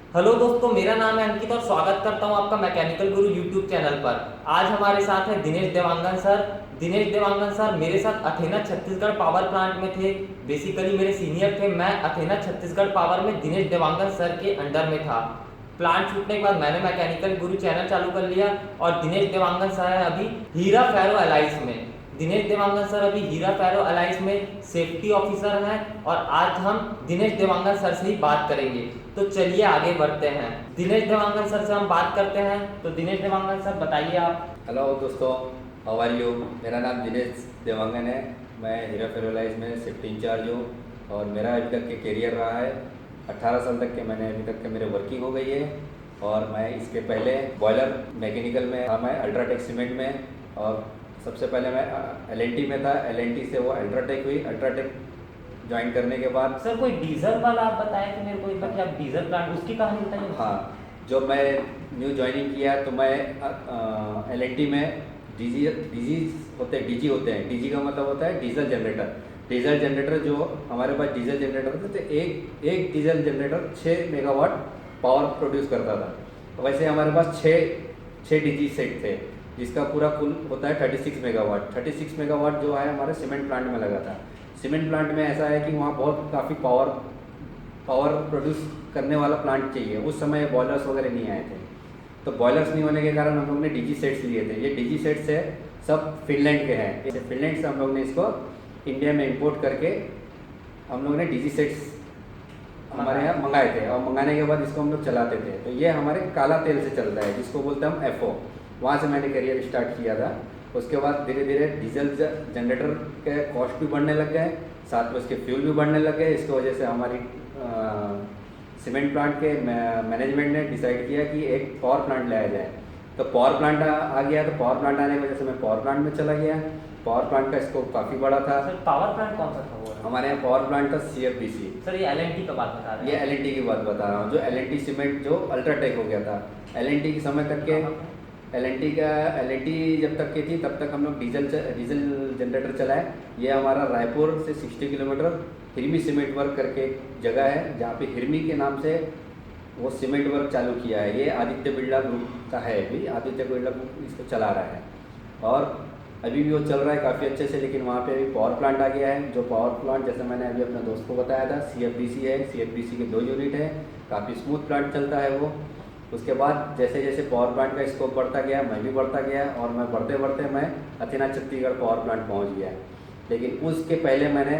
Hello दोस्तों, मेरा नाम है अंकित और स्वागत करता हूं आपका मैकेनिकल गुरु यूट्यूब चैनल पर। आज हमारे साथ है दिनेश देवांगन सर। दिनेश देवांगन सर मेरे साथ अथेना छत्तीसगढ़ पावर प्लांट में थे। बेसिकली मेरे सीनियर थे। मैं अथेना छत्तीसगढ़ पावर में दिनेश देवांगन सर के अंडर में था। प्लांट छूटने के बाद मैंने मैकेनिकल गुरु चैनल चालू कर लिया और दिनेश देवांगन सर है अभी हीरा फेरो एलाइंस में। दिनेश देवांगन सर अभी हीरा फेरो अलायंस में सेफ्टी ऑफिसर हैं और आज हम दिनेश देवांगन सर से ही बात करेंगे। तो चलिए आगे बढ़ते हैं। दिनेश देवांगन सर से हम बात करते हैं। तो दिनेश देवांगन सर बताइए आप। हेलो दोस्तों, हाउ आर यू। मेरा नाम दिनेश देवांगन है। मैं हीरा फेरो अलायंस में सेफ्टी इंचार्ज हूँ और मेरा अभी तक के करियर रहा है 18 साल तक के। मैंने अभी तक के मेरे वर्किंग हो गई है और मैं इसके पहले बॉयलर मैकेनिकल में था, मैं अल्ट्राटेक सीमेंट में। और सबसे पहले मैं एल में था। एल से वो अल्ट्राटेक हुई। अल्ट्राटेक ज्वाइन करने के बाद सर कोई डीजल वाला आप बताएं कि मेरे को एक बार, क्या डीजल प्लांट उसकी कहानी बताइए। हाँ, जो मैं न्यू ज्वाइनिंग किया तो मैं एल में डीजी होते हैं। डीजी का मतलब होता है डीजल जनरेटर। डीजल जनरेटर जो हमारे पास डीजल जनरेटर थे तो एक diesel generator 6 megawatt power produce करता था। वैसे हमारे पास छः डीजी सेट थे जिसका पूरा कुल होता है 36 मेगावाट। 36 मेगावाट जो है हमारे सीमेंट प्लांट में लगा था। सीमेंट प्लांट में ऐसा है कि वहाँ बहुत काफ़ी पावर प्रोड्यूस करने वाला प्लांट चाहिए। उस समय बॉयलर्स वगैरह नहीं आए थे, तो बॉयलर्स नहीं होने के कारण हम लोग ने डीजी सेट्स लिए थे। ये डीजी सेट्स है सब फिनलैंड के हैं। जैसे फिनलैंड से हम लोग ने इसको इंडिया में इंपोर्ट करके हम लोग ने डीजी सेट्स हमारे यहाँ मंगाए थे और मंगाने के बाद इसको हम लोग चलाते थे। तो ये हमारे काला तेल से चलता है जिसको बोलते हैं हम एफओ। वहाँ से मैंने करियर स्टार्ट किया था। उसके बाद धीरे धीरे डीजल जनरेटर के कॉस्ट भी बढ़ने लग गए, साथ में उसके फ्यूल भी बढ़ने लग गए। इसकी वजह से हमारी सीमेंट प्लांट के मैनेजमेंट ने डिसाइड किया कि एक पावर प्लांट लाया जाए। तो पावर प्लांट आ गया। तो पावर प्लांट आने की वजह से मैं पावर प्लांट में चला गया। पावर प्लांट का स्कोप काफ़ी बड़ा था। सर पावर प्लांट कौन सा था वो? हमारे यहाँ पावर प्लांट था CFBC। सर ये एल का बात बता रहे हैं? ये एल की बात बता रहा हूँ। जो एल सीमेंट जो अल्ट्राटेक हो गया था। एल के समय तक के एल जब तक की थी तब तक हम लोग डीजल जनरेटर चलाए। ये हमारा रायपुर से 60 किलोमीटर हिरमी सीमेंट वर्क करके जगह है जहाँ पे हिरमी के नाम से वो सीमेंट वर्क चालू किया है। ये आदित्य बिरला ग्रुप का है। अभी आदित्य बिरला ग्रुप इसको चला रहा है और अभी भी वो चल रहा है काफ़ी अच्छे से। लेकिन वहाँ पे अभी पावर प्लांट आ गया है। जो पावर प्लांट जैसे मैंने अभी अपने दोस्त को बताया था CFBC है। CFBC के 2 यूनिट है। काफ़ी स्मूथ प्लांट चलता है वो। उसके बाद जैसे जैसे पावर प्लांट का स्कोप बढ़ता गया मैं भी बढ़ता गया और मैं बढ़ते बढ़ते मैं अथेना छत्तीसगढ़ पावर प्लांट पहुँच गया। लेकिन उसके पहले मैंने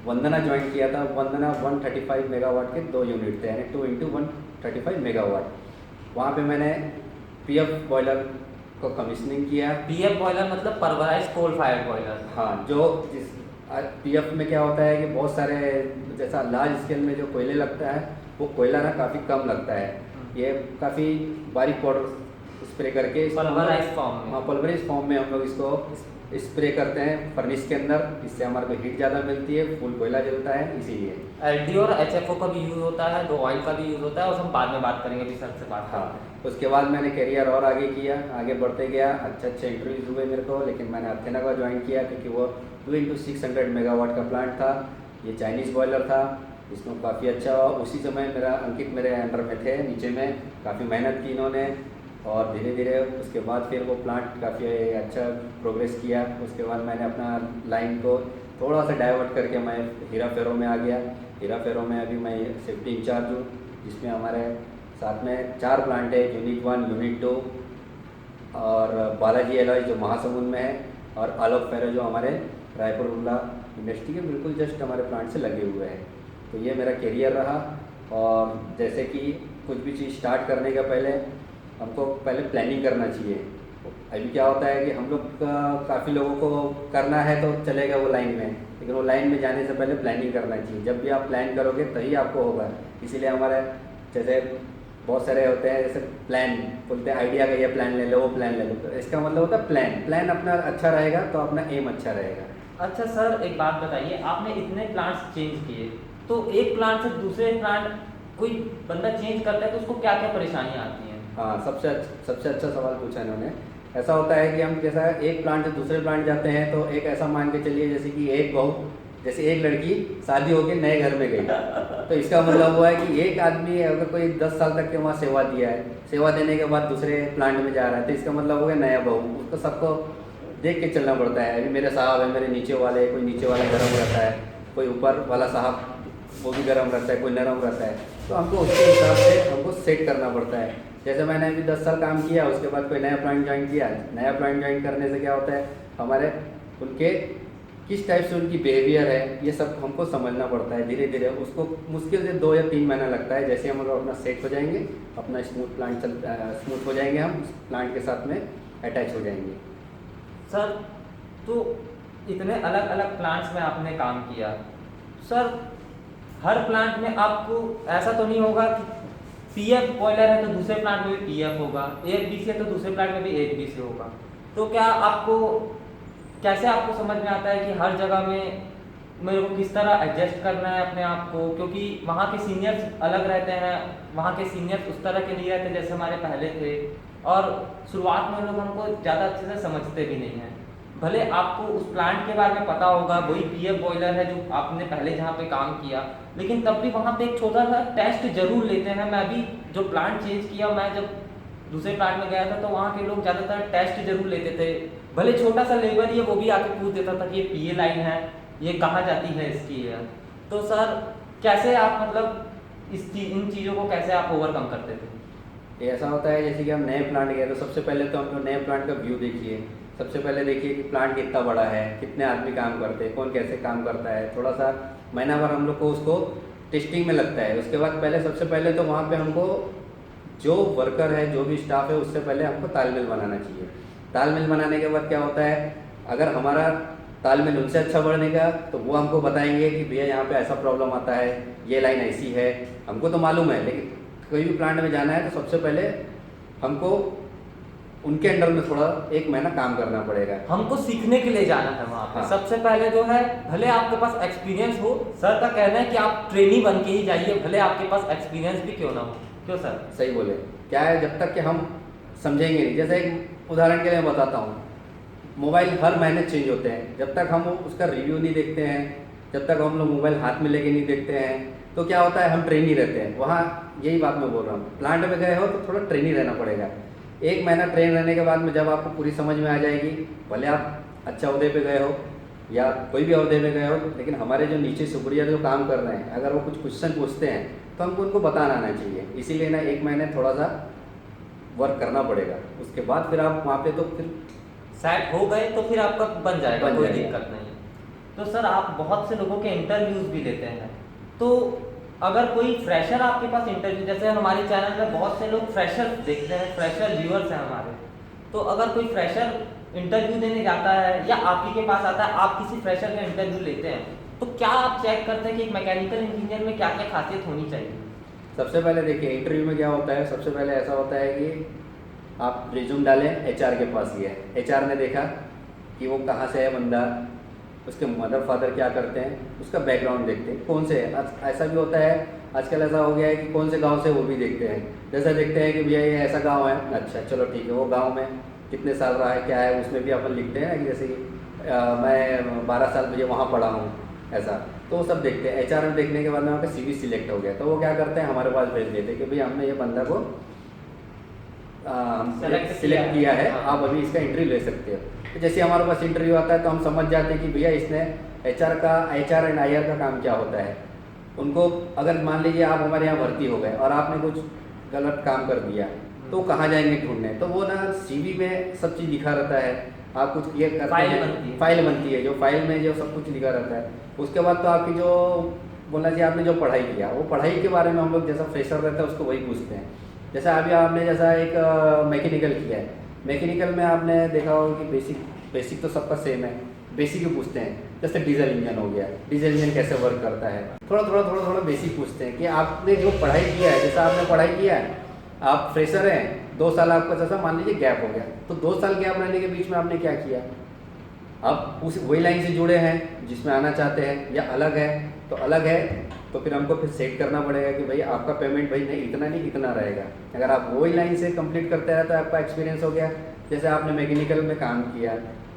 वंदना ज्वाइन किया था। वंदना 135 मेगावाट के 2 यूनिट थे, यानी 2 × 135 मेगावाट। वहाँ पे मैंने PF बॉयलर को कमीशनिंग किया। PF बॉयलर मतलब परवराइज कोल फायर्ड बॉयलर। हाँ, जो जिस PF में क्या होता है कि बहुत सारे जैसा लार्ज स्केल में जो कोयले लगता है वो कोयला ना काफ़ी कम लगता है। ये काफ़ी बारीक पाउडर स्प्रे करके पल्वराइज फॉर्म में। हाँ, पल्वराइज फॉर्म में हम लोग इसको स्प्रे करते हैं फर्निश के अंदर। इससे हमारे को हीट ज़्यादा मिलती है, फुल कोयला जलता है, इसीलिए। LD और HFO का भी यूज़ होता है, 2 ऑयल का भी यूज़ होता है और हम बाद में बात करेंगे अभी सर से बात। हाँ, उसके बाद मैंने करियर और आगे किया, आगे बढ़ते गया। अच्छे इंटरव्यूज हुए मेरे को। लेकिन मैंने अथेना का ज्वाइन किया क्योंकि वो 2 × 600 मेगावाट का प्लांट था। ये चाइनीज़ बॉयलर था, इसमें काफ़ी अच्छा हुआ। उसी समय मेरा अंकित मेरे अंडर में थे, नीचे में काफ़ी मेहनत की इन्होंने और धीरे धीरे उसके बाद फिर वो प्लांट काफ़ी अच्छा प्रोग्रेस किया। उसके बाद मैंने अपना लाइन को थोड़ा सा डाइवर्ट करके मैं हीरा फेरो में आ गया। हीरा फेरो में अभी मैं सेफ्टी इंचार्ज हूँ, जिसमें हमारे साथ में 4 प्लांट है। यूनिट 1, यूनिट 2 और बालाजी एलॉय जो महासमुंद में है और आलोक फेरो जो हमारे रायपुर उर्ला यूनिवर्सिटी के बिल्कुल जस्ट हमारे प्लांट से लगे हुए हैं। तो ये मेरा करियर रहा। और जैसे कि कुछ भी चीज़ स्टार्ट करने का पहले हमको पहले प्लानिंग करना चाहिए। अभी क्या होता है कि हम लोग काफ़ी लोगों को करना है तो चलेगा वो लाइन में, लेकिन वो लाइन में जाने से पहले प्लानिंग करना चाहिए। जब भी आप प्लान करोगे तभी आपको होगा। इसीलिए हमारे जैसे बहुत सारे होते हैं, जैसे प्लान बोलते हैं, आइडिया का ये प्लान ले लो, वो प्लान ले लो। तो इसका मतलब होता है प्लान अपना अच्छा रहेगा तो अपना एम अच्छा रहेगा। अच्छा सर, एक बात बताइए, आपने इतने प्लांट्स चेंज किए तो एक प्लांट से दूसरे प्लांट कोई बंदा चेंज करता है तो उसको क्या क्या परेशानियाँ आती हैं? हाँ, सबसे अच्छा सवाल पूछा इन्होंने। ऐसा होता है कि हम जैसा एक प्लांट से दूसरे प्लांट जाते हैं तो एक ऐसा मान के चलिए जैसे कि एक बहू जैसे एक लड़की शादी होके नए घर में गई, तो इसका मतलब हुआ है कि एक आदमी अगर कोई 10 साल तक के वहाँ सेवा दिया है, सेवा देने के बाद दूसरे प्लांट में जा रहा है, तो इसका मतलब हो गया नया बहू। उसको सबको देख के चलना पड़ता है। अभी मेरे साहब है, मेरे नीचे वाले, कोई नीचे वाला गर्म रहता है, कोई ऊपर वाला साहब वो भी गर्म रहता है, कोई नरम रहता है, तो हमको उसके हिसाब से हमको सेट करना पड़ता है। जैसे मैंने अभी 10 साल काम किया, उसके बाद कोई नया प्लांट ज्वाइन किया। नया प्लांट ज्वाइन करने से क्या होता है, हमारे उनके किस टाइप से उनकी बिहेवियर है, ये सब हमको समझना पड़ता है धीरे धीरे। उसको मुश्किल से 2 या 3 महीना लगता है। जैसे हम लोग अपना सेट हो जाएंगे, अपना स्मूथ हो जाएंगे, हम प्लांट के साथ में अटैच हो जाएंगे। सर तो इतने अलग अलग प्लांट्स में आपने काम किया सर, हर प्लांट में आपको ऐसा तो नहीं होगा कि पीएफ बॉयलर है तो दूसरे प्लांट में भी पीएफ होगा, एक बी है तो दूसरे प्लांट में भी एक बी होगा, तो क्या आपको कैसे आपको समझ में आता है कि हर जगह में मेरे को किस तरह एडजस्ट करना है अपने आप को? क्योंकि वहाँ के सीनियर्स अलग रहते हैं, वहाँ के सीनियर्स उस तरह के नहीं रहते जैसे हमारे पहले थे, और शुरुआत में लोग हमको ज़्यादा अच्छे से समझते भी नहीं हैं। भले आपको उस प्लांट के बारे में पता होगा, वही पीएफ बॉयलर है जो आपने पहले जहाँ पे काम किया, लेकिन तब भी वहाँ पे एक छोटा सा टेस्ट जरूर लेते हैं। मैं अभी जो प्लांट चेंज किया, मैं जब दूसरे प्लांट में गया था तो वहाँ के लोग ज़्यादातर टेस्ट जरूर लेते थे। भले छोटा सा लेबर ही है, वो भी आके पूछ देता था कि ये पीए लाइन है, ये कहाँ जाती है इसकी है। तो सर कैसे आप मतलब इन चीज़ों को कैसे आप ओवरकम करते थे? ये ऐसा होता है जैसे कि हम नए प्लांट गए तो सबसे पहले तो हम नए प्लांट का व्यू देखिए। सबसे पहले देखिए कि प्लांट कितना बड़ा है, कितने आदमी काम करते हैं, कौन कैसे काम करता है। थोड़ा सा महीना भर हम लोग को उसको टेस्टिंग में लगता है। उसके बाद सबसे पहले तो वहाँ पे हमको जो वर्कर है, जो भी स्टाफ है, उससे पहले हमको तालमेल बनाना चाहिए। तालमेल बनाने के बाद क्या होता है, अगर हमारा तालमेल उनसे अच्छा बढ़ने का, तो वो हमको बताएंगे कि भैया यहाँ पे ऐसा प्रॉब्लम आता है, ये लाइन ऐसी है। हमको तो मालूम है, लेकिन कोई भी प्लांट में जाना है तो सबसे पहले हमको उनके अंडर में थोड़ा 1 महीना काम करना पड़ेगा। हमको सीखने के लिए जाना है वहाँ पे। हाँ। सबसे पहले जो है, भले आपके पास एक्सपीरियंस हो, सर का कहना है कि आप ट्रेनी बन के ही जाइए, भले आपके पास एक्सपीरियंस भी क्यों ना हो। क्यों सर? सही बोले। क्या है, जब तक कि हम समझेंगे नहीं। जैसे एक उदाहरण के लिए मैं बताता हूँ, मोबाइल हर महीने चेंज होते हैं। जब तक हम उसका रिव्यू नहीं देखते हैं, जब तक हम लोग मोबाइल हाथ में लेके नहीं देखते हैं, तो क्या होता है, हम ट्रेनी रहते हैं। वहाँ यही बात मैं बोल रहा हूँ, प्लांट में गए हो तो थोड़ा ट्रेनी रहना पड़ेगा। 1 महीना ट्रेन रहने के बाद में जब आपको पूरी समझ में आ जाएगी, भले आप अच्छा ओहदे पे गए हो या कोई भी ओहदे पे गए हो, लेकिन हमारे जो नीचे सुपरियर जो काम कर रहे हैं, अगर वो कुछ क्वेश्चन पूछते हैं तो हमको उनको बताना आना चाहिए। इसीलिए ना 1 महीने थोड़ा सा वर्क करना पड़ेगा। उसके बाद फिर आप वहाँ पे तो फिर सेट हो गए तो फिर आपका बन जाएगा, बन कोई जाएगा। दिक्कत नहीं। तो सर आप बहुत से लोगों के इंटरव्यूज भी लेते हैं, तो अगर कोई फ्रेशर आपके पास इंटरव्यू, जैसे हमारे चैनल में बहुत से लोग फ्रेशर देखते हैं, फ्रेशर व्यूअर्स हैं हमारे, तो अगर कोई फ्रेशर इंटरव्यू देने जाता है या आप ही के पास आता है, आप किसी फ्रेशर का इंटरव्यू लेते हैं, तो क्या आप चेक करते हैं कि एक मैकेनिकल इंजीनियर में क्या क्या खासियत होनी चाहिए? सबसे पहले देखिए, इंटरव्यू में क्या होता है, सबसे पहले ऐसा होता है कि आप रिज्यूम डालें, एचआर के पास ही है। एचआर ने देखा कि वो कहाँ से है बंदा, उसके मदर फादर क्या करते हैं, उसका बैकग्राउंड देखते हैं, कौन से है। ऐसा भी होता है, आजकल ऐसा हो गया है कि कौन से गांव से, वो भी देखते हैं। जैसा देखते हैं कि भैया ये ऐसा गांव है, अच्छा चलो ठीक है, वो गांव में कितने साल रहा है, क्या है, उसमें भी अपन लिखते हैं कि जैसे कि मैं 12 साल भैया वहाँ पढ़ा हूँ, ऐसा। तो वो सब देखते हैं। एचआर में देखने के बाद में आपका सीवी सिलेक्ट हो गया, तो वो क्या करते हैं, हमारे पास भेज देते हैं कि भैया हमने ये बंदा को सिलेक्ट किया है, आप अभी इसका इंटरव्यू ले सकते हो। तो जैसे हमारे पास इंटरव्यू आता है तो हम समझ जाते हैं कि भैया इसने एचआर एंड आईआर का काम क्या होता है। उनको अगर मान लीजिए आप हमारे यहाँ भर्ती हो गए और आपने कुछ गलत काम कर दिया, तो कहाँ जाएंगे ढूंढने, तो वो ना सीवी में सब चीज़ लिखा रहता है। आप कुछ क्लियर करते हैं, फाइल बनती है, जो फाइल में जो सब कुछ लिखा रहता है। उसके बाद तो आपकी जो बोलना चाहिए, आपने जो पढ़ाई किया, वो पढ़ाई के बारे में हम लोग जैसा फ्रेशर रहता है उसको वही पूछते हैं। जैसा अभी आपने जैसा एक मैकेनिकल किया है, मैकेनिकल में आपने देखा होगा कि बेसिक तो सबका सेम है, बेसिक ही पूछते हैं। जैसे डीजल इंजन हो गया, डीजल इंजन कैसे वर्क करता है, थोड़ा बेसिक पूछते हैं कि आपने जो पढ़ाई किया है, जैसा आपने पढ़ाई किया है, आप फ्रेशर हैं, 2 साल आपका जैसा मान लीजिए गैप हो गया, तो 2 साल गैप रहने के बीच में आपने क्या किया, आप उस वही लाइन से जुड़े हैं जिसमें आना चाहते हैं, या अलग है, तो अलग है तो फिर हमको फिर सेट करना पड़ेगा कि भाई आपका पेमेंट भाई नहीं इतना रहेगा। अगर आप वही लाइन से कंप्लीट करते रहे तो आपका एक्सपीरियंस हो गया। जैसे आपने मैकेनिकल में काम किया,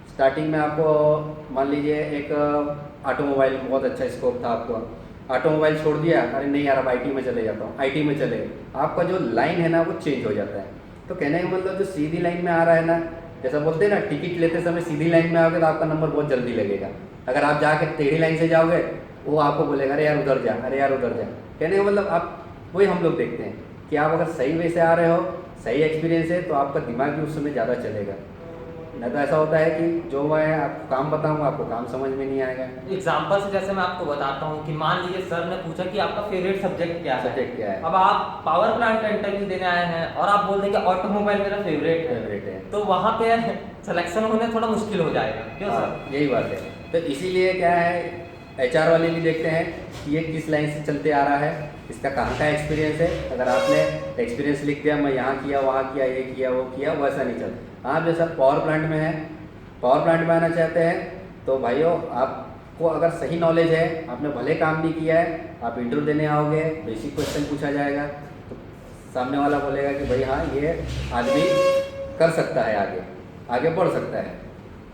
स्टार्टिंग में आपको मान लीजिए एक ऑटोमोबाइल में बहुत अच्छा स्कोप था आपको, ऑटोमोबाइल छोड़ दिया, अरे नहीं यार अब आईटी में चले जाता हूँ, आईटी में चले गए, आपका जो लाइन है ना वो चेंज हो जाता है। तो कहने का मतलब जो सीधी लाइन में आ रहा है ना, जैसा बोलते हैं ना टिकट लेते समय सीधी लाइन में आओगे तो आपका नंबर बहुत जल्दी लगेगा। अगर आप जाके टेढ़ी लाइन से जाओगे वो आपको बोलेगा अरे यार उधर जा, अरे यार उधर जा। कहने का मतलब आप वही हम लोग देखते हैं कि आप अगर सही वे से आ रहे हो, सही एक्सपीरियंस है तो आपका दिमाग भी उस समय ज़्यादा चलेगा। नहीं तो ऐसा होता है कि जो मैं आपको काम बताऊंगा आपको काम समझ में नहीं आएगा। एग्जाम्पल से जैसे मैं आपको बताता हूँ कि मान लीजिए सर ने पूछा कि आपका फेवरेट सब्जेक्ट क्या है। सब्जेक्ट क्या है? अब आप पावर प्लांट का इंटरव्यू देने आए हैं और आप बोल दें कि ऑटोमोबाइल मेरा फेवरेट फेवरेट है, तो वहाँ पे सिलेक्शन होने थोड़ा मुश्किल हो जाएगा, क्यों सर? हाँ, यही बात है। तो इसीलिए क्या है एचआर वाले भी देखते हैं कि ये किस लाइन से चलते आ रहा है, इसका कहाँ का एक्सपीरियंस है। अगर आपने एक्सपीरियंस लिख दिया मैं यहाँ किया वहाँ किया ये किया वो किया, वैसा नहीं चलता। आप जैसा पावर प्लांट में है, पावर प्लांट में आना चाहते हैं तो भाइयों आपको अगर सही नॉलेज है, आपने भले काम नहीं किया है, आप इंटरव्यू देने आओगे, बेसिक क्वेश्चन पूछा जाएगा तो सामने वाला बोलेगा कि भाई हाँ ये आदमी कर सकता है, आगे आगे बढ़ सकता है।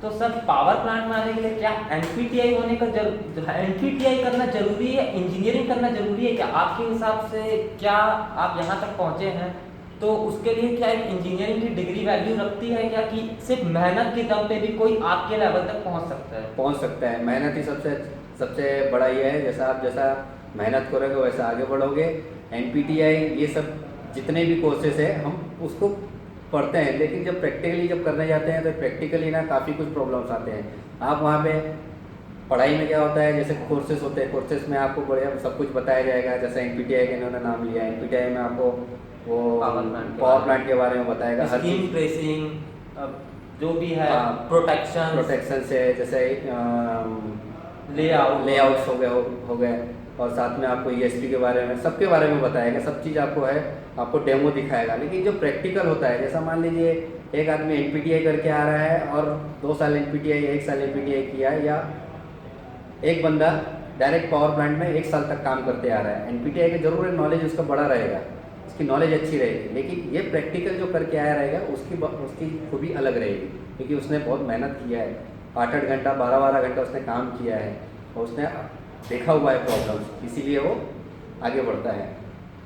तो सर पावर प्लांट में आने के लिए क्या एनपीटीआई होने का एनपीटीआई करना जरूरी है, इंजीनियरिंग करना जरूरी है क्या आपके हिसाब से? क्या आप यहाँ तक पहुँचे हैं तो उसके लिए क्या एक इंजीनियरिंग की डिग्री वैल्यू रखती है क्या, कि सिर्फ मेहनत के दम पे भी कोई आपके लेवल तक पहुँच सकता है? पहुँच सकता है, मेहनत ही सबसे बड़ा ये है। जैसा आप जैसा मेहनत करोगे वैसा आगे बढ़ोगे। एनपीटीआई ये सब जितने भी कोर्सेज है हम उसको पढ़ते हैं, लेकिन जब प्रैक्टिकली जब करने जाते हैं तो प्रैक्टिकली ना काफ़ी कुछ प्रॉब्लम्स आते हैं। आप वहाँ पे पढ़ाई में क्या होता है, जैसे कोर्सेज होते हैं, कोर्सेज में आपको बढ़िया सब कुछ बताया जाएगा। जैसे एनपीटीआई का इन्होंने नाम लिया, एनपीटीआई में आपको वो पावर प्लांट के बारे में बताएगा, हर स्कीम चीज़ ट्रेसिंग जो भी है, हाँ, प्रोटेक्शन से जैसे लेआउट्स हो गए और साथ में आपको ईएसपी के बारे में सबके बारे में बताएगा, सब चीज़ आपको है, आपको डेमो दिखाएगा। लेकिन जो प्रैक्टिकल होता है, जैसा मान लीजिए एक आदमी एनपीटीआई करके आ रहा है और 2 साल एनपीटीआई 1 साल एनपीटीआई किया है, या एक बंदा डायरेक्ट पावर प्लांट में 1 साल तक काम करते आ रहा है, एनपीटीआई का जरूर नॉलेज उसका बड़ा रहेगा, उसकी नॉलेज अच्छी रहेगी, लेकिन ये प्रैक्टिकल जो करके आया रहेगा उसकी खूबी अलग रहेगी, क्योंकि उसने बहुत मेहनत किया है, 8-8 घंटा 12-12 घंटा उसने काम किया है और उसने देखा हुआ है प्रॉब्लम्स, इसीलिए वो आगे बढ़ता है।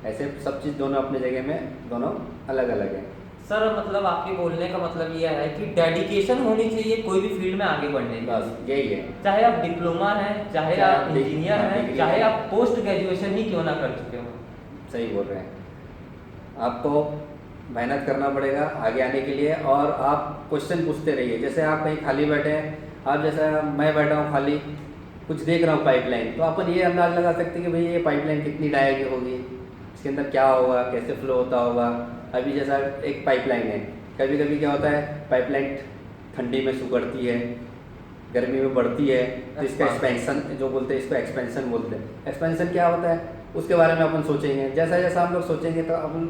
ऐसे सब चीज़ दोनों अपनी जगह में दोनों अलग अलग है। सर मतलब आपके बोलने का मतलब ये है कि डेडिकेशन होनी चाहिए कोई भी फील्ड में आगे बढ़ने की, बस यही है। चाहे आप डिप्लोमा हैं, चाहे आप इंजीनियर हैं, चाहे आप पोस्ट ग्रेजुएशन ही क्यों ना कर चुके हो। सही बोल रहे हैं, आपको मेहनत करना पड़ेगा आगे आने के लिए, और आप क्वेश्चन पूछते रहिए। जैसे आप कहीं खाली बैठे हैं, आप जैसा मैं बैठा हूँ खाली कुछ देख रहा हूँ पाइपलाइन, तो अपन ये अंदाज लगा सकते हैं कि भाई ये पाइपलाइन कितनी डाया की होगी, इसके अंदर क्या होगा, कैसे फ्लो होता होगा। अभी जैसा एक पाइपलाइन है, कभी कभी क्या होता है पाइपलाइन ठंडी में सुगड़ती है, गर्मी में बढ़ती है, तो इसका एक्सपेंशन जो बोलते हैं इसको एक्सपेंशन बोलते हैं। एक्सपेंशन क्या होता है उसके बारे में अपन सोचेंगे, जैसा जैसा हम लोग सोचेंगे तो अपन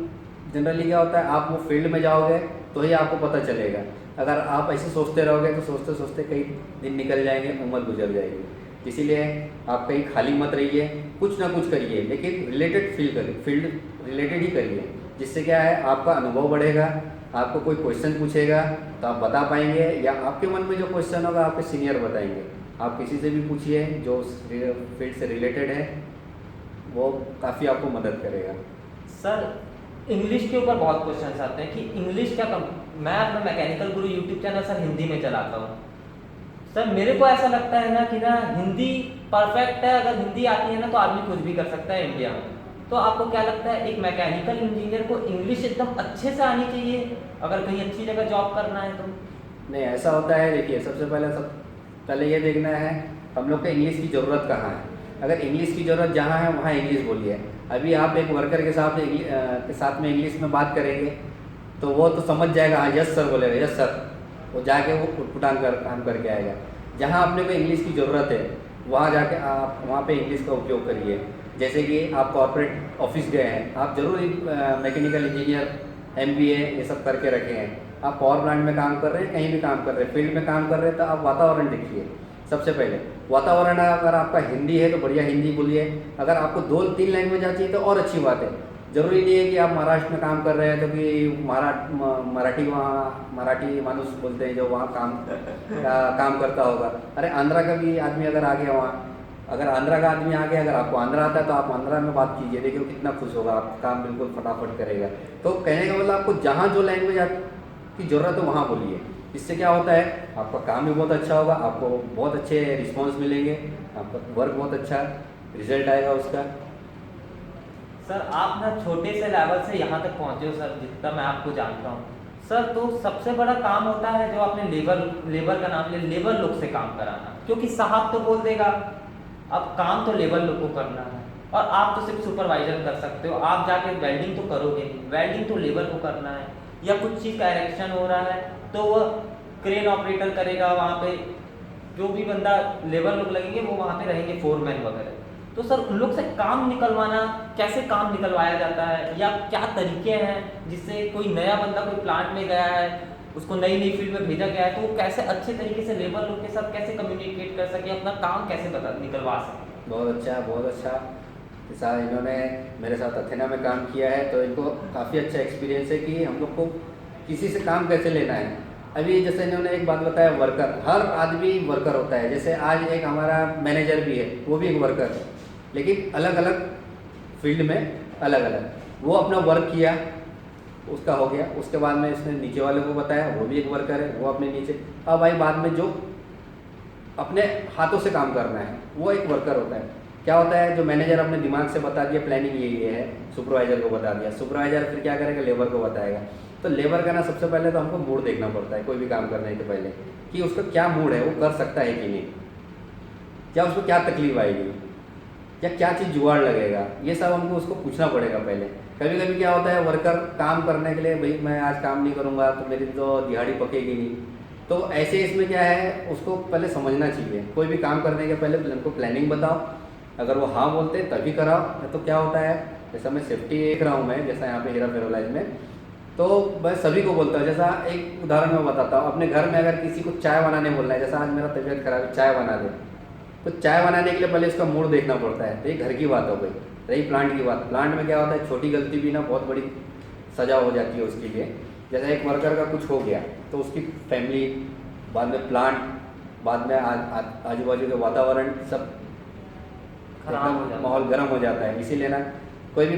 जनरली क्या होता है आप वो फील्ड में जाओगे तो ही आपको पता चलेगा। अगर आप ऐसे सोचते रहोगे तो सोचते सोचते कई दिन निकल जाएंगे, उम्र गुजर जाएगी। इसीलिए आप कहीं खाली मत रहिए, कुछ ना कुछ करिए, लेकिन रिलेटेड फील्ड रिलेटेड ही करिए, जिससे क्या है आपका अनुभव बढ़ेगा। आपको कोई क्वेश्चन पूछेगा तो आप बता पाएंगे, या आपके मन में जो क्वेश्चन होगा आपके सीनियर बताएंगे। आप किसी से भी पूछिए जो उस फील्ड से रिलेटेड है, वो काफ़ी आपको मदद करेगा। सर इंग्लिश के ऊपर बहुत क्वेश्चन आते हैं कि इंग्लिश क्या मैं अपना मैकेनिकल गुरु यूट्यूब चैनल सर हिंदी में चलाता हूँ। सर मेरे को ऐसा लगता है ना कि ना हिंदी परफेक्ट है, अगर हिंदी आती है ना तो आदमी कुछ भी कर सकता है इंडिया में। तो आपको क्या लगता है एक मैकेनिकल इंजीनियर को इंग्लिश एकदम अच्छे से आनी चाहिए अगर कहीं अच्छी जगह जॉब करना है तो? नहीं, ऐसा होता है। देखिए सबसे पहले ये देखना है हम लोग को इंग्लिश की ज़रूरत कहाँ है। अगर इंग्लिश की ज़रूरत जहाँ है वहाँ इंग्लिश बोलिए। अभी आप एक वर्कर के साथ में इंग्लिश में बात करेंगे तो वो तो समझ जाएगा, हाँ यस सर बोलेगा, यस सर, वो जाके वो उटपुटान काम करके आएगा। जहाँ अपने को इंग्लिश की ज़रूरत है वहाँ जाके आप वहाँ पे इंग्लिश का उपयोग करिए। जैसे कि आप कॉर्पोरेट ऑफिस गए हैं, आप ज़रूर मैकेनिकल इंजीनियर MBA ये सब करके रखे हैं, आप पावर प्लांट में काम कर रहे हैं, कहीं भी काम कर रहे हैं, फील्ड में काम कर रहे हैं, तो आप वातावरण देखिए। सबसे पहले वातावरण अगर आपका हिंदी है तो बढ़िया हिंदी बोलिए। अगर आपको 2-3 लैंग्वेज आती है तो और अच्छी बात है, जरूरी नहीं है कि आप महाराष्ट्र में काम कर रहे हैं तो कि मराठी वहाँ मराठी मानुस बोलते हैं जो वहाँ काम करता होगा। अरे आंध्रा का भी आदमी अगर आ गया वहाँ, अगर आंध्रा का आदमी आ गया, अगर आपको आंध्रा आता है तो आप आंध्रा में बात कीजिए, देखिए वो कितना खुश होगा, आप काम बिल्कुल फटाफट करेगा। तो कहने का मतलब आपको जहाँ जो लैंग्वेज आपकी ज़रूरत है वहाँ बोलिए। इससे क्या होता है, आपका काम भी बहुत अच्छा होगा, आपको बहुत अच्छे रिस्पॉन्स मिलेंगे, आपका वर्क बहुत अच्छा रिजल्ट आएगा उसका। सर आप ना छोटे से लेवल से यहाँ तक पहुँचे हो सर, जितना मैं आपको जानता हूँ सर। तो सबसे बड़ा काम होता है जो आपने लेबर का नाम लिया, लेबर लोग से काम कराना, क्योंकि साहब तो बोल देगा, अब काम तो लेबर लोग को करना है। और आप तो सिर्फ सुपरवाइजर कर सकते हो, आप जाके वेल्डिंग तो करोगे नहीं, वेल्डिंग तो लेबर को करना है। या कुछ चीज़ का इरेक्शन हो रहा है तो वह क्रेन ऑपरेटर करेगा, वहाँ पे जो भी बंदा लेबर लोग लगेंगे वो वहाँ पे रहेंगे, फोरमैन वगैरह। तो सर उन लोग से काम निकलवाना, कैसे काम निकलवाया जाता है, या क्या तरीके हैं जिससे कोई नया बंदा कोई प्लांट में गया है, उसको नई नई फील्ड में भेजा गया है, तो वो कैसे अच्छे तरीके से लेबर लोग के साथ कैसे कम्युनिकेट कर सके, अपना काम कैसे निकलवा सके। बहुत अच्छा, बहुत अच्छा। जैसा इन्होंने मेरे साथ अथेना में काम किया है तो इनको काफ़ी अच्छा एक्सपीरियंस है कि हम लोग को किसी से काम कैसे लेना है। अभी जैसे इन्होंने एक बात बताया, वर्कर, हर आदमी वर्कर होता है। जैसे आज एक हमारा मैनेजर भी है, वो भी एक वर्कर है, लेकिन अलग अलग फील्ड में अलग अलग। वो अपना वर्क किया, उसका हो गया, उसके बाद में इसने नीचे वाले को बताया, वो भी एक वर्कर है, वो अपने नीचे। अब भाई बाद में जो अपने हाथों से काम करना है वो एक वर्कर होता है। क्या होता है, जो मैनेजर अपने दिमाग से बता दिया प्लानिंग ये है, सुपरवाइजर को बता दिया, सुपरवाइजर फिर क्या करेगा, लेबर को बताएगा। तो लेबर का ना सबसे पहले तो हमको मूड देखना पड़ता है कोई भी काम करने के पहले, कि उसका क्या मूड है, वो कर सकता है कि नहीं, क्या उसको क्या तकलीफ आएगी, या क्या चीज़ जुगाड़ लगेगा, ये सब हमको उसको पूछना पड़ेगा पहले। कभी कभी क्या होता है, वर्कर काम करने के लिए, भाई मैं आज काम नहीं करूँगा तो मेरी तो दिहाड़ी पकेगी नहीं। तो ऐसे इसमें क्या है, उसको पहले समझना चाहिए। कोई भी काम करने के पहले उनको प्लानिंग बताओ, अगर वो हाँ बोलते तभी कराओ। तो क्या होता है, जैसा मैं सेफ्टी देख रहा हूँ, मैं जैसा यहाँ पे हीरा फेरोलाइज में, तो मैं सभी को बोलता हूँ। जैसा एक उदाहरण मैं बताता हूँ, अपने घर में अगर किसी को चाय बनाने बोलना है, जैसा आज मेरा तबीयत खराब है, चाय बना दे, तो चाय बनाने के लिए पहले इसका मूड देखना पड़ता है। तो ये घर की बात हो गई। रही प्लांट की बात, प्लांट में क्या होता है, छोटी गलती भी ना बहुत बड़ी सजा हो जाती है उसके लिए। जैसा एक वर्कर का कुछ हो गया तो उसकी फैमिली, बाद में प्लांट, बाद में आजू बाजू के वातावरण सब खराब हो जाता है, माहौल गर्म हो जाता है। इसीलिए ना कोई भी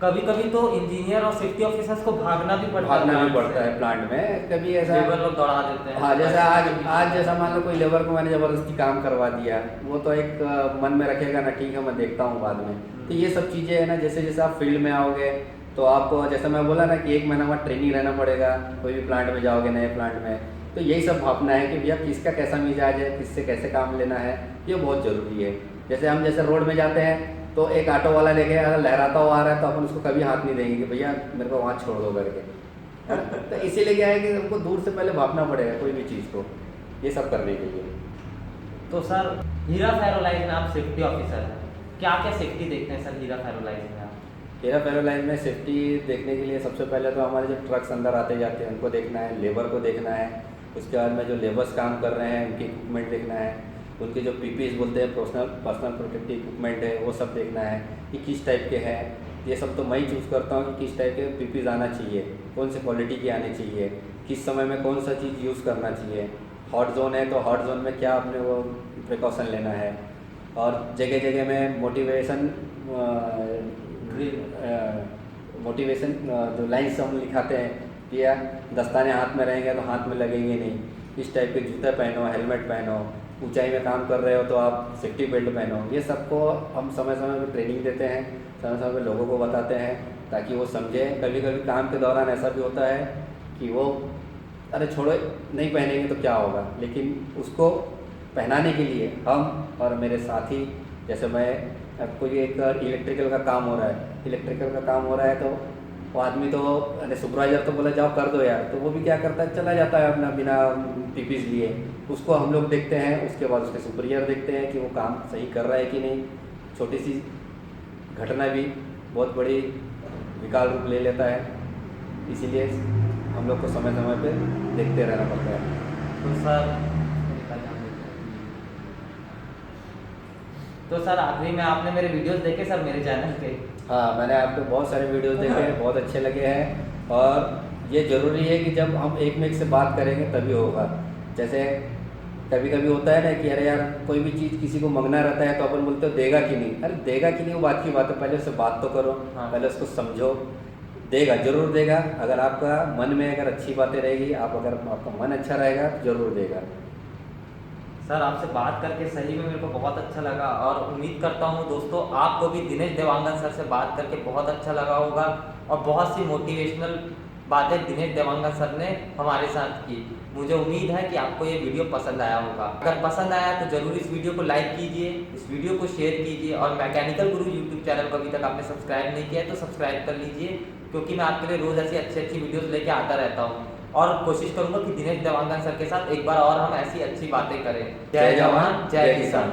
कभी कभी तो इंजीनियर और सेफ्टी ऑफिसर्स को भागना भी पड़ता है प्लांट में। कभी ऐसा लेबर लोग दौड़ा देते हैं। हाँ, जैसा आज जैसा मान लो कोई लेबर को मैंने ज़बरदस्ती काम करवा दिया, वो तो एक मन में रखेगा ना, ठीक है मैं देखता हूँ बाद में। तो ये सब चीज़ें है ना, जैसे जैसे आप फील्ड में आओगे तो आपको, जैसा मैं बोला ना कि 1 महीना बाद ट्रेनिंग रहना पड़ेगा, कोई भी प्लांट में जाओगे, नए प्लांट में, तो यही सब भापना है कि भैया किसका कैसा मिजाज है, किससे कैसे काम लेना है, ये बहुत ज़रूरी है। जैसे हम जैसे रोड में जाते हैं तो एक ऑटो वाला देखे अगर लहराता हुआ आ रहा है तो अपन उसको कभी हाथ नहीं देंगे कि भैया मेरे को वहाँ छोड़ दो करके, है ना। तो इसीलिए क्या है कि हमको दूर से पहले भापना पड़ेगा कोई भी चीज़ को, ये सब करने के लिए। तो सर हीरा फेरोलाइज में आप सेफ्टी ऑफिसर हैं, क्या क्या सेफ्टी देखते हैं सर हीरा फेरोलाइज में आप? हीरा फेरोलाइज में सेफ्टी देखने के लिए सबसे पहले तो हमारे जो ट्रक्स अंदर आते जाते हैं उनको देखना है, लेबर को देखना है, उसके बाद में जो लेबर्स काम कर रहे हैं उनकी इक्विपमेंट देखना है, उनके जो पीपीज बोलते हैं पर्सनल प्रोटेक्टिव इक्विपमेंट है वो सब देखना है कि किस टाइप के हैं। ये सब तो मैं ही चूज़ करता हूँ कि किस टाइप के पीपीज आना चाहिए, कौन से क्वालिटी के आने चाहिए, किस समय में कौन सा चीज़ यूज़ करना चाहिए। हॉट जोन है तो हॉट जोन में क्या अपने वो प्रिकॉशन लेना है, और जगह जगह में मोटिवेशन जो लाइन्स हम लिखाते हैं कि यार दस्ताने हाथ में रहेंगे तो हाथ में लगेंगे नहीं, इस टाइप के जूते पहनो, हेलमेट पहनो, ऊंचाई में काम कर रहे हो तो आप सेफ्टी बेल्ट पहनो। ये सबको हम समय समय पर ट्रेनिंग देते हैं, समय समय पर लोगों को बताते हैं ताकि वो समझें। कभी कभी काम के दौरान ऐसा भी होता है कि वो अरे छोड़ो नहीं पहनेंगे तो क्या होगा, लेकिन उसको पहनाने के लिए हम और मेरे साथी, जैसे मैं कोई एक इलेक्ट्रिकल का काम हो रहा है तो वो आदमी तो अरे सुपरवाइजर तो बोला जाओ कर दो यार, तो वो भी क्या करता है चला जाता है अपना बिना पीपीज लिए। उसको हम लोग देखते हैं, उसके बाद उसके सुपीरियर देखते हैं कि वो काम सही कर रहा है कि नहीं। छोटी सी घटना भी बहुत बड़ी विकराल रूप ले लेता है, इसीलिए हम लोग को समय समय पे देखते रहना पड़ता है। तो सर आखिरी में आपने मेरे वीडियोस देखे सर मेरे चैनल के? हाँ, मैंने आपके बहुत सारे वीडियोस देखे हैं, बहुत अच्छे लगे हैं। और ये ज़रूरी है कि जब हम एक में एक से बात करेंगे तभी होगा। जैसे कभी कभी होता है ना कि अरे यार कोई भी चीज़ किसी को मांगना रहता है तो अपन बोलते हो देगा कि नहीं। अरे देगा कि नहीं वो बात की बात है, पहले उससे बात तो करो, हाँ। पहले उसको समझो। देगा, ज़रूर देगा। अगर आपका मन में अगर अच्छी बातें रहेगी, अगर आपका मन अच्छा रहेगा तो ज़रूर देगा। सर आपसे बात करके सही में मेरे को बहुत अच्छा लगा और उम्मीद करता हूँ दोस्तों आपको भी दिनेश देवांगन सर से बात करके बहुत अच्छा लगा होगा और बहुत सी मोटिवेशनल बातें दिनेश देवांगन सर ने हमारे साथ की। मुझे उम्मीद है कि आपको ये वीडियो पसंद आया होगा। अगर पसंद आया तो ज़रूर इस वीडियो को लाइक कीजिए, इस वीडियो को शेयर कीजिए और मैकेनिकल गुरु यूट्यूब चैनल को अभी तक आपने सब्सक्राइब नहीं किया है तो सब्सक्राइब कर लीजिए, क्योंकि मैं आपके लिए रोज़ ऐसी अच्छी अच्छी वीडियोज़ लेके आता रहता हूँ और कोशिश करूंगा कि दिनेश देवांगन सर के साथ एक बार और हम ऐसी अच्छी बातें करें। जय जवान जय किसान।